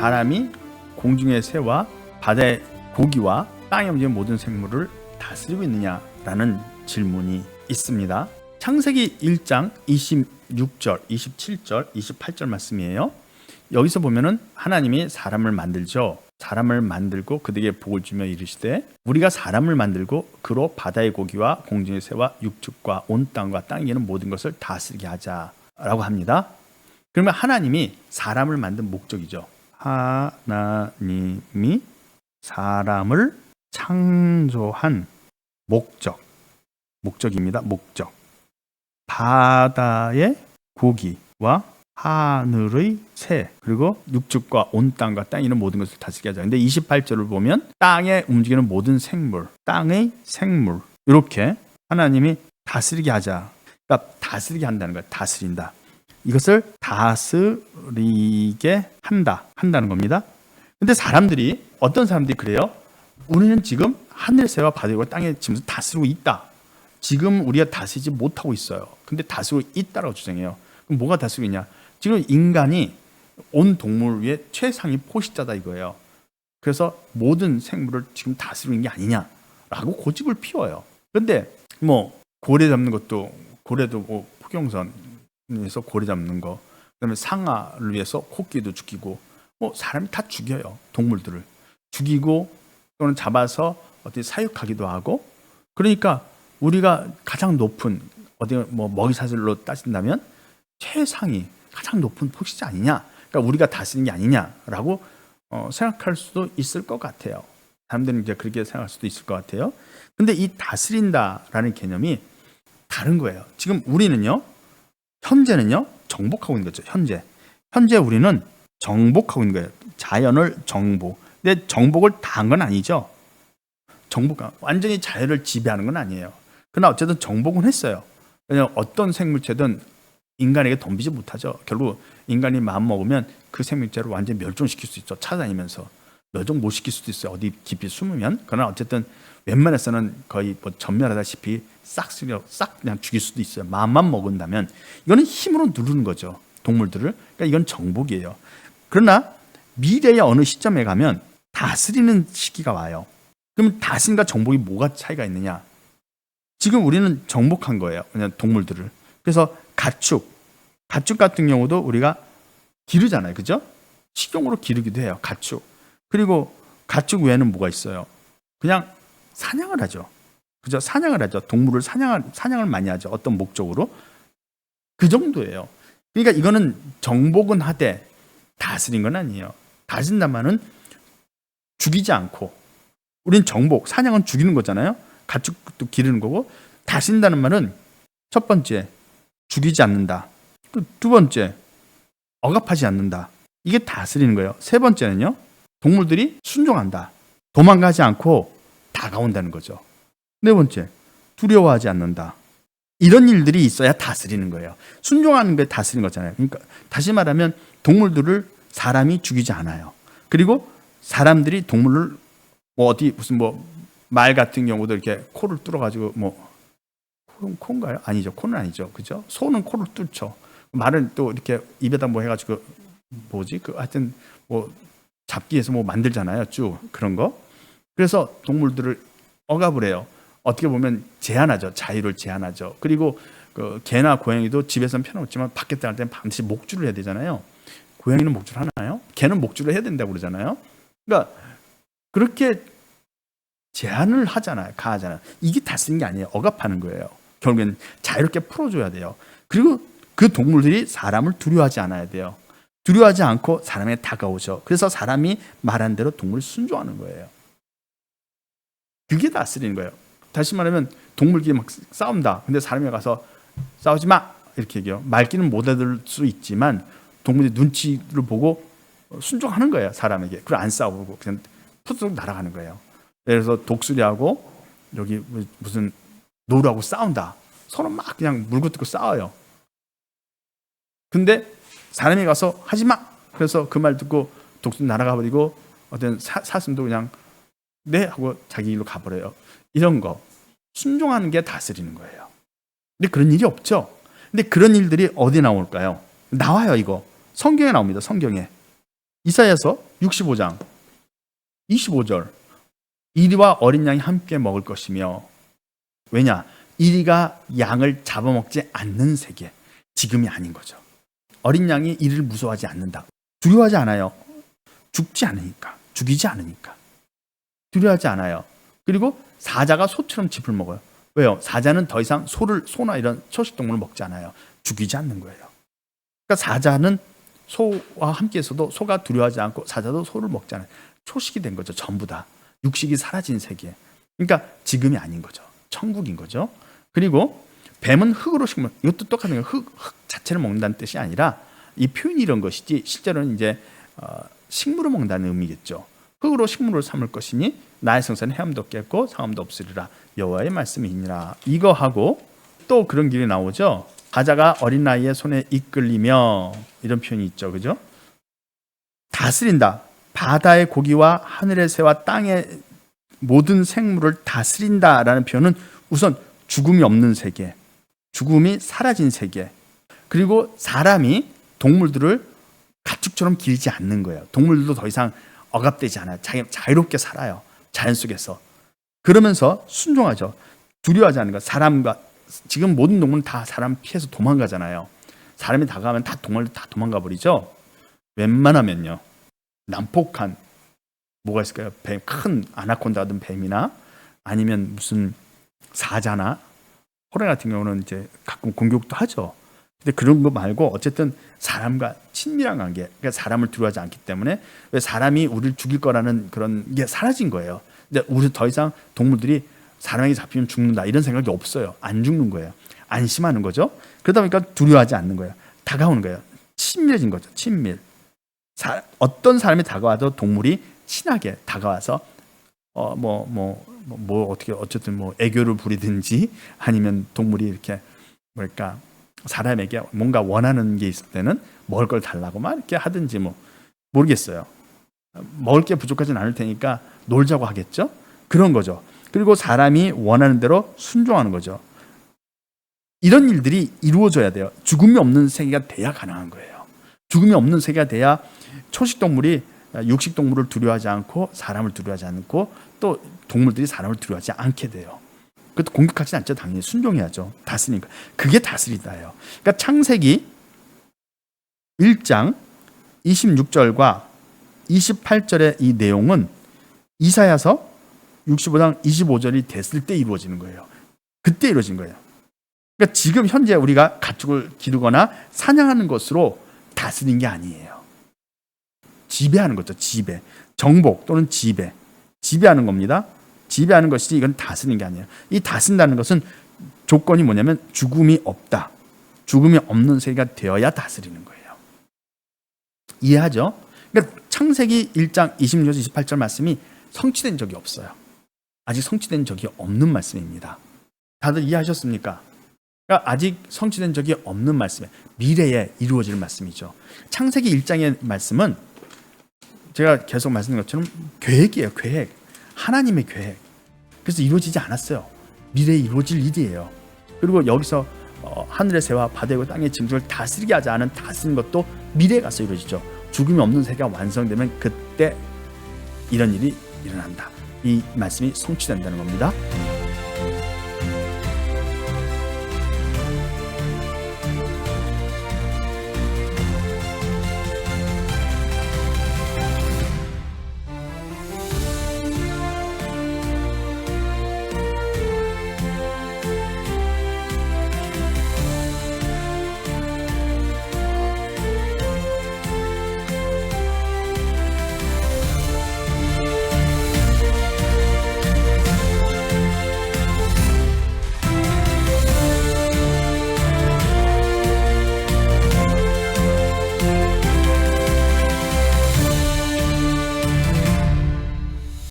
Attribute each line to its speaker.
Speaker 1: 사람이 공중의 새와 바다의 고기와 땅에 움직이는 모든 생물을 다스리고 있느냐라는 질문이 있습니다. 창세기 1장 26절, 27절, 28절 말씀이에요. 여기서 보면은 하나님이 사람을 만들죠. 사람을 만들고 그들에게 복을 주며 이르시되 우리가 사람을 만들고 그로 바다의 고기와 공중의 새와 육축과 온 땅과 땅에 있는 모든 것을 다스리게 하자라고 합니다. 그러면 하나님이 사람을 만든 목적이죠. 하나님이 사람을 창조한 목적입니다. 목적. 바다의 고기와 하늘의 새 그리고 육축과 온 땅과 땅에 있는 모든 것을 다스리게 하자. 근데 28절을 보면 땅에 움직이는 모든 생물, 땅의 생물 이렇게 하나님이 다스리게 하자. 그러니까 다스리게 한다는 거예요. 다스린다. 이것을 다스리게 한다는 겁니다. 근데 사람들이 어떤 사람들이 그래요? 우리는 지금 하늘 새와 바다와 땅의 짐을 다스리고 있다. 지금 우리가 다스리지 못하고 있어요. 근데 다스리고 있다라고 주장해요. 그럼 뭐가 다스리고 있냐? 지금 인간이 온 동물 위에 최상위 포식자다 이거예요. 그래서 모든 생물을 지금 다스리는 게 아니냐라고 고집을 피워요. 그런데 뭐 고래 잡는 것도 고래도 뭐 포경선에서 고래 잡는 거, 그다음에 상아를 위해서 코끼리도 죽이고 뭐 사람이 다 죽여요. 동물들을 죽이고 또는 잡아서 어디 사육하기도 하고. 그러니까 우리가 가장 높은 어디 뭐 먹이사슬로 따진다면 최상위 가장 높은 포식자 아니냐, 그러니까 우리가 다스리는 게 아니냐라고 생각할 수도 있을 것 같아요. 사람들은 이제 그렇게 생각할 수도 있을 것 같아요. 근데 이 다스린다라는 개념이 다른 거예요. 지금 우리는요, 현재는요 정복하고 있는 거죠. 현재 우리는 정복하고 있는 거예요. 자연을 정복. 근데 정복을 다 한 건 아니죠. 완전히 자연을 지배하는 건 아니에요. 그러나 어쨌든 정복은 했어요. 왜냐하면 어떤 생물체든 인간에게 덤비지 못하죠. 결국 인간이 마음 먹으면 그 생물체를 완전히 멸종시킬 수 있죠. 찾아다니면서 멸종 못 시킬 수도 있어요. 어디 깊이 숨으면. 그러나 어쨌든 웬만해서는 거의 뭐 전멸하다시피 싹 그냥 죽일 수도 있어요. 마음만 먹은다면. 이거는 힘으로 누르는 거죠. 동물들을. 그러니까 이건 정복이에요. 그러나 미래의 어느 시점에 가면 다스리는 시기가 와요. 그럼 다스림과 정복이 뭐가 차이가 있느냐? 지금 우리는 정복한 거예요. 그냥 동물들을. 그래서 가축 같은 경우도 우리가 기르잖아요. 그죠? 식용으로 기르기도 해요. 가축. 그리고 가축 외에는 뭐가 있어요? 그냥 사냥을 하죠. 그죠? 사냥을 하죠. 동물을 사냥을 많이 하죠. 어떤 목적으로? 그 정도예요. 그러니까 이거는 정복은 하되 다스린 건 아니에요. 다스린단 말은 죽이지 않고, 우린 정복, 사냥은 죽이는 거잖아요. 가축도 기르는 거고. 다스린다는 말은 첫 번째, 죽이지 않는다. 또 두 번째, 억압하지 않는다. 이게 다스리는 거예요. 세 번째는요, 동물들이 순종한다. 도망가지 않고 다가온다는 거죠. 네 번째, 두려워하지 않는다. 이런 일들이 있어야 다스리는 거예요. 순종하는 게 다스리는 거잖아요. 그러니까 다시 말하면 동물들을 사람이 죽이지 않아요. 그리고 사람들이 동물을 뭐 어디 무슨 뭐 말 같은 경우도 이렇게 코를 뚫어가지고 뭐 코인가요? 아니죠. 코는 아니죠. 그죠? 소는 코를 뚫죠. 말은 또 이렇게 입에다 뭐 해가지고 뭐지? 하여튼 뭐 잡기 위해서 뭐 만들잖아요. 쭉 그런 거. 그래서 동물들을 억압을 해요. 어떻게 보면 제한하죠. 자유를 제한하죠. 그리고 그 개나 고양이도 집에서는 편하지만 밖에 나갈 때는 반드시 목줄을 해야 되잖아요. 고양이는 목줄 하나요? 개는 목줄을 해야 된다고 그러잖아요. 그러니까 그렇게 제한을 가하잖아요. 이게 다스리는 게 아니에요. 억압하는 거예요. 결국엔 자유롭게 풀어줘야 돼요. 그리고 그 동물들이 사람을 두려워하지 않아야 돼요. 두려워하지 않고 사람에게 다가오죠. 그래서 사람이 말한 대로 동물을 순종하는 거예요. 그게 다스리는 거예요. 다시 말하면 동물끼리 막 싸운다. 근데 사람이 가서 싸우지 마! 이렇게 얘기해요. 말귀는 못 알아들 수 있지만 동물이 눈치를 보고 순종하는 거예요. 사람에게. 그리고 안 싸우고 그냥 푸드득 날아가는 거예요. 예를 들어서 독수리하고 여기 무슨 노루하고 싸운다. 서로 막 그냥 물고 뜯고 싸워요. 근데 사람이 가서 하지 마! 그래서 그 말 듣고 독수리 날아가 버리고 어떤 사슴도 그냥 네! 하고 자기 일로 가버려요. 이런 거. 순종하는 게 다스리는 거예요. 근데 그런 일이 없죠. 근데 그런 일들이 어디 나올까요? 나와요, 이거. 성경에 나옵니다. 성경에. 이사야서 65장 25절 이리와 어린 양이 함께 먹을 것이며 왜냐? 이리가 양을 잡아먹지 않는 세계. 지금이 아닌 거죠. 어린 양이 이리를 무서워하지 않는다. 두려워하지 않아요. 죽지 않으니까. 죽이지 않으니까. 두려워하지 않아요. 그리고 사자가 소처럼 짚을 먹어요. 왜요? 사자는 더 이상 소나 이런 초식동물을 먹지 않아요. 죽이지 않는 거예요. 그러니까 사자는 소와 함께 있어도 소가 두려워하지 않고 사자도 소를 먹지 않아요. 초식이 된 거죠. 전부 다. 육식이 사라진 세계. 그러니까 지금이 아닌 거죠. 천국인 거죠. 그리고 뱀은 흙으로 식물. 이것도 똑같은 거예요. 흙 자체를 먹는다는 뜻이 아니라 이 표현이 이런 것이지 실제로는 이제 식물을 먹는다는 의미겠죠. 흙으로 식물을 삼을 것이니 나의 성산에 헤엄도 없겠고 상함도 없으리라. 여호와의 말씀이니라. 이거 하고 또 그런 길이 나오죠. 사자가 어린 아이의 손에 이끌리며 이런 표현이 있죠. 그죠? 다스린다. 바다의 고기와 하늘의 새와 땅의 모든 생물을 다스린다라는 표현은 우선 죽음이 없는 세계, 죽음이 사라진 세계, 그리고 사람이 동물들을 가축처럼 기르지 않는 거예요. 동물들도 더 이상 억압되지 않아요. 자유롭게 살아요. 자연 속에서. 그러면서 순종하죠. 두려워하지 않는 것. 사람과 지금 모든 동물은 다 사람 피해서 도망가잖아요. 사람이 다가가면 다 동물들 다 도망가 버리죠. 웬만하면요. 난폭한 뭐가 있을까요? 뱀, 큰 아나콘다 같은 뱀이나 아니면 무슨 사자나 호랑이 같은 경우는 이제 가끔 공격도 하죠. 근데 그런 거 말고 어쨌든 사람과 친밀한 관계, 그러니까 사람을 두려워하지 않기 때문에 왜 사람이 우리를 죽일 거라는 그런 게 사라진 거예요. 근데 우리 더 이상 동물들이 사람에게 잡히면 죽는다 이런 생각이 없어요. 안 죽는 거예요. 안심하는 거죠. 그러다 보니까 두려워하지 않는 거예요. 다가오는 거예요. 친밀해진 거죠. 친밀. 어떤 사람이 다가와도 동물이 친하게 다가와서 어떻게 어쨌든 뭐 애교를 부리든지 아니면 동물이 이렇게 뭐랄까 사람에게 뭔가 원하는 게 있을 때는 먹을 걸 달라고 막 이렇게 하든지 뭐 모르겠어요. 먹을 게 부족하진 않을 테니까 놀자고 하겠죠. 그런 거죠. 그리고 사람이 원하는 대로 순종하는 거죠. 이런 일들이 이루어져야 돼요. 죽음이 없는 세계가 돼야 가능한 거예요. 죽음이 없는 세계가 돼야 초식동물이 육식동물을 두려워하지 않고 사람을 두려워하지 않고 또 동물들이 사람을 두려워하지 않게 돼요. 그것도 공격하지 않죠. 당연히 순종해야죠. 다스리니까. 그게 다스리다예요. 그러니까 창세기 1장 26절과 28절의 이 내용은 이사야서 65장 25절이 됐을 때 이루어지는 거예요. 그때 이루어진 거예요. 그러니까 지금 현재 우리가 가축을 기르거나 사냥하는 것으로 다스린 게 아니에요. 지배하는 거죠. 지배. 정복 또는 지배. 지배하는 겁니다. 지배하는 것이지 이건 다스리는 게 아니에요. 이 다스린다는 것은 조건이 뭐냐면 죽음이 없다. 죽음이 없는 세계가 되어야 다스리는 거예요. 이해하죠? 그러니까 창세기 1장 26절 28절 말씀이 성취된 적이 없어요. 아직 성취된 적이 없는 말씀입니다. 다들 이해하셨습니까? 그러니까 아직 성취된 적이 없는 말씀이에요. 미래에 이루어질 말씀이죠. 창세기 1장의 말씀은 제가 계속 말씀드린 것처럼 계획이에요. 계획. 하나님의 계획. 그래서 이루어지지 않았어요. 미래에 이루어질 일이에요. 그리고 여기서 하늘의 새와 바다의 땅의 짐승을 다스리게 하지 않은 다스리는 것도 미래에 가서 이루어지죠. 죽음이 없는 세계가 완성되면 그때 이런 일이 일어난다. 이 말씀이 성취된다는 겁니다.